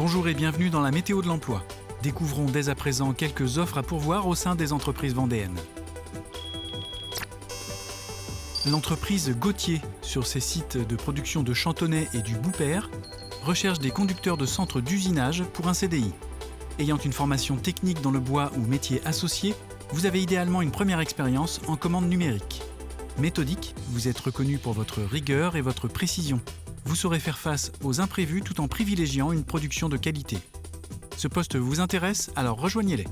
Bonjour et bienvenue dans la météo de l'emploi. Découvrons dès à présent quelques offres à pourvoir au sein des entreprises vendéennes. L'entreprise Gauthier, sur ses sites de production de Chantonnay et du Boupère, recherche des conducteurs de centre d'usinage pour un CDI. Ayant une formation technique dans le bois ou métier associé, vous avez idéalement une première expérience en commande numérique. Méthodique, vous êtes reconnu pour votre rigueur et votre précision. Vous saurez faire face aux imprévus tout en privilégiant une production de qualité. Ce poste vous intéresse? Alors rejoignez-les.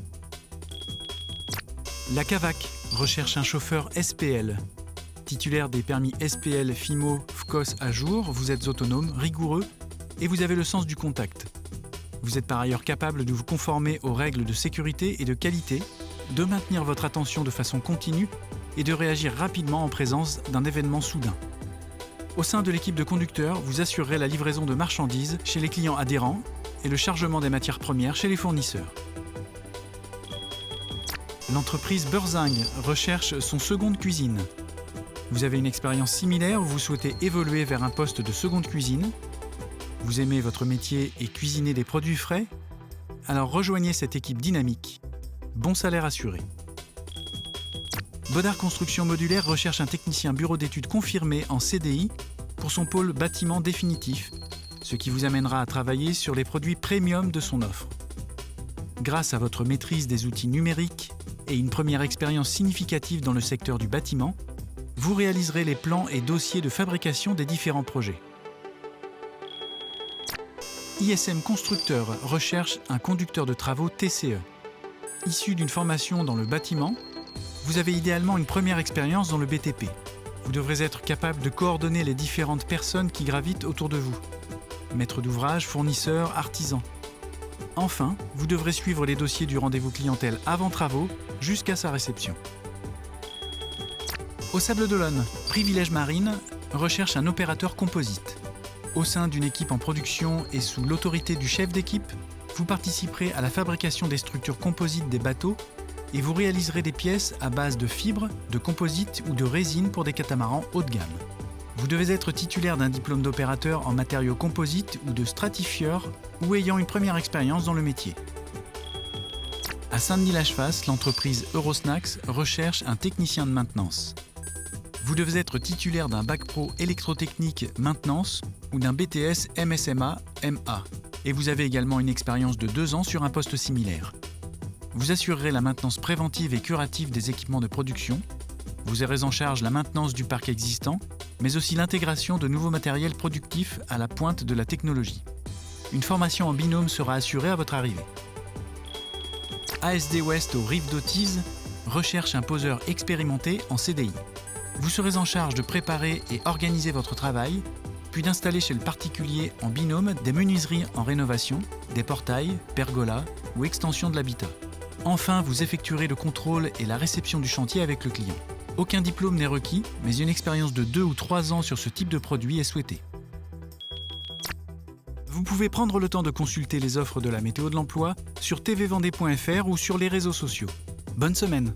La Cavac recherche un chauffeur SPL. Titulaire des permis SPL, FIMO, FCOS à jour, vous êtes autonome, rigoureux et vous avez le sens du contact. Vous êtes par ailleurs capable de vous conformer aux règles de sécurité et de qualité, de maintenir votre attention de façon continue et de réagir rapidement en présence d'un événement soudain. Au sein de l'équipe de conducteurs, vous assurerez la livraison de marchandises chez les clients adhérents et le chargement des matières premières chez les fournisseurs. L'entreprise Beurzingue recherche son seconde cuisine. Vous avez une expérience similaire ou vous souhaitez évoluer vers un poste de seconde cuisine? Vous aimez votre métier et cuisiner des produits frais? Alors rejoignez cette équipe dynamique. Bon salaire assuré. Bodard Construction Modulaire recherche un technicien bureau d'études confirmé en CDI pour son pôle bâtiment définitif, ce qui vous amènera à travailler sur les produits premium de son offre. Grâce à votre maîtrise des outils numériques et une première expérience significative dans le secteur du bâtiment, vous réaliserez les plans et dossiers de fabrication des différents projets. ISM Constructeur recherche un conducteur de travaux TCE. Issu d'une formation dans le bâtiment, vous avez idéalement une première expérience dans le BTP. Vous devrez être capable de coordonner les différentes personnes qui gravitent autour de vous. Maître d'ouvrage, fournisseurs, artisans. Enfin, vous devrez suivre les dossiers du rendez-vous clientèle avant travaux jusqu'à sa réception. Au Sable d'Olonne, Privilège Marine recherche un opérateur composite. Au sein d'une équipe en production et sous l'autorité du chef d'équipe, vous participerez à la fabrication des structures composites des bateaux et vous réaliserez des pièces à base de fibres, de composite ou de résine pour des catamarans haut de gamme. Vous devez être titulaire d'un diplôme d'opérateur en matériaux composites ou de stratifieur ou ayant une première expérience dans le métier. À Saint-Denis-la-Chevasse, l'entreprise Eurosnacks recherche un technicien de maintenance. Vous devez être titulaire d'un bac pro électrotechnique maintenance ou d'un BTS MSMA MA et vous avez également une expérience de 2 ans sur un poste similaire. Vous assurerez la maintenance préventive et curative des équipements de production. Vous aurez en charge la maintenance du parc existant, mais aussi l'intégration de nouveaux matériels productifs à la pointe de la technologie. Une formation en binôme sera assurée à votre arrivée. ASD Ouest aux Rives d'Autise recherche un poseur expérimenté en CDI. Vous serez en charge de préparer et organiser votre travail, puis d'installer chez le particulier en binôme des menuiseries en rénovation, des portails, pergolas ou extensions de l'habitat. Enfin, vous effectuerez le contrôle et la réception du chantier avec le client. Aucun diplôme n'est requis, mais une expérience de 2 ou 3 ans sur ce type de produit est souhaitée. Vous pouvez prendre le temps de consulter les offres de la météo de l'emploi sur tvvendée.fr ou sur les réseaux sociaux. Bonne semaine!